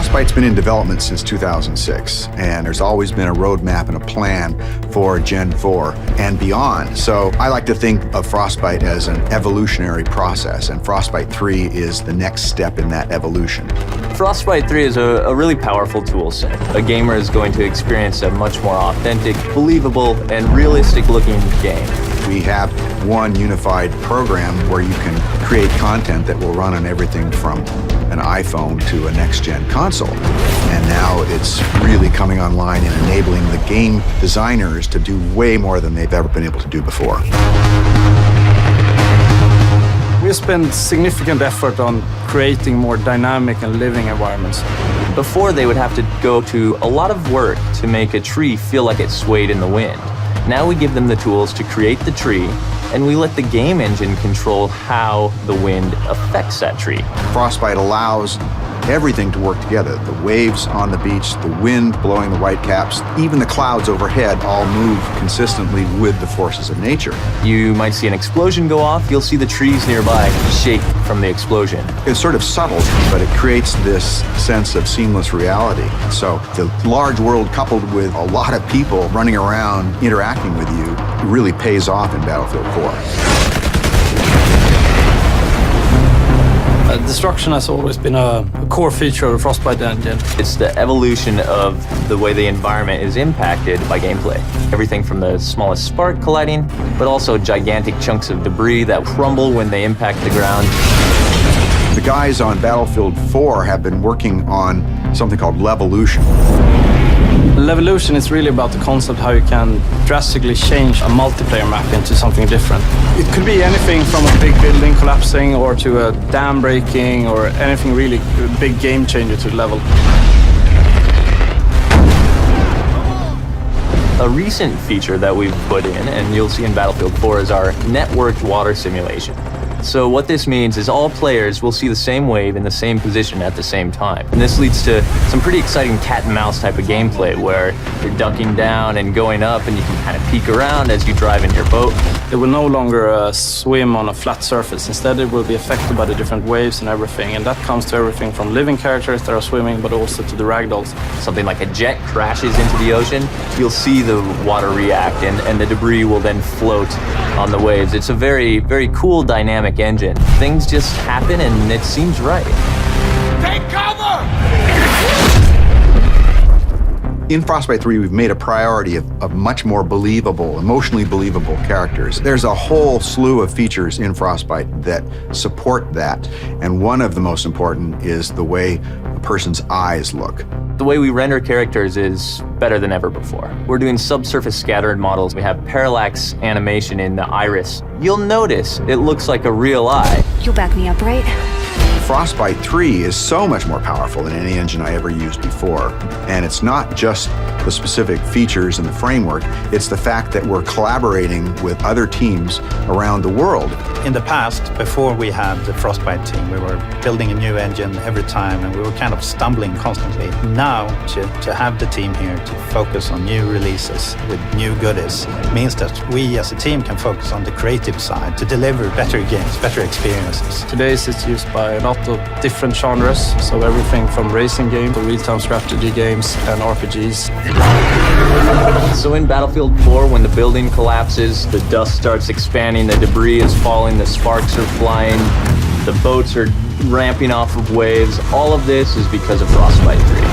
Frostbite's been in development since 2006, and there's always been a roadmap and a plan for Gen 4 and beyond. So I like to think of Frostbite as an evolutionary process, and Frostbite 3 is the next step in that evolution. Frostbite 3 is a really powerful tool set. A gamer is going to experience a much more authentic, believable, and realistic-looking game. We have one unified program where you can create content that will run on everything from an iPhone to a next-gen console. And now it's really coming online and enabling the game designers to do way more than they've ever been able to do before. We spend significant effort on creating more dynamic and living environments. Before, they would have to go to a lot of work to make a tree feel like it swayed in the wind. Now we give them the tools to create the tree, and we let the game engine control how the wind affects that tree. Frostbite allows everything to work together. The waves on the beach, the wind blowing the whitecaps, even the clouds overhead all move consistently with the forces of nature. You might see an explosion go off, you'll see the trees nearby shake from the explosion. It's sort of subtle, but it creates this sense of seamless reality. So the large world coupled with a lot of people running around interacting with you really pays off in Battlefield 4. Destruction has always been a core feature of the Frostbite engine. It's the evolution of the way the environment is impacted by gameplay. Everything from the smallest spark colliding, but also gigantic chunks of debris that crumble when they impact the ground. The guys on Battlefield 4 have been working on something called Levolution. Levolution is really about the concept how you can drastically change a multiplayer map into something different. It could be anything from a big building collapsing or to a dam breaking or anything really big game changer to the level. A recent feature that we've put in, and you'll see in Battlefield 4, is our networked water simulation. So what this means is all players will see the same wave in the same position at the same time. And this leads to some pretty exciting cat and mouse type of gameplay where you're ducking down and going up and you can kind of peek around as you drive in your boat. It will no longer swim on a flat surface. Instead, it will be affected by the different waves and everything. And that comes to everything from living characters that are swimming, but also to the ragdolls. Something like a jet crashes into the ocean, you'll see the water react and the debris will then float on the waves. It's a very, very cool dynamic engine. Things just happen and it seems right. Take cover! In Frostbite 3, we've made a priority of much more believable, emotionally believable characters. There's a whole slew of features in Frostbite that support that, and one of the most important is the way a person's eyes look. The way we render characters is better than ever before. We're doing subsurface scattered models. We have parallax animation in the iris. You'll notice it looks like a real eye. You'll back me up, right? Frostbite 3 is so much more powerful than any engine I ever used before. And it's not just the specific features and the framework, it's the fact that we're collaborating with other teams around the world. In the past, before we had the Frostbite team, we were building a new engine every time and we were kind of stumbling constantly. Now, to have the team here to focus on new releases with new goodies means that we as a team can focus on the creative side to deliver better games, better experiences. Today it's used by a lot of different genres, so everything from racing games to real-time strategy games and RPGs. So in Battlefield 4, when the building collapses, the dust starts expanding, the debris is falling, the sparks are flying, the boats are ramping off of waves, all of this is because of Frostbite 3.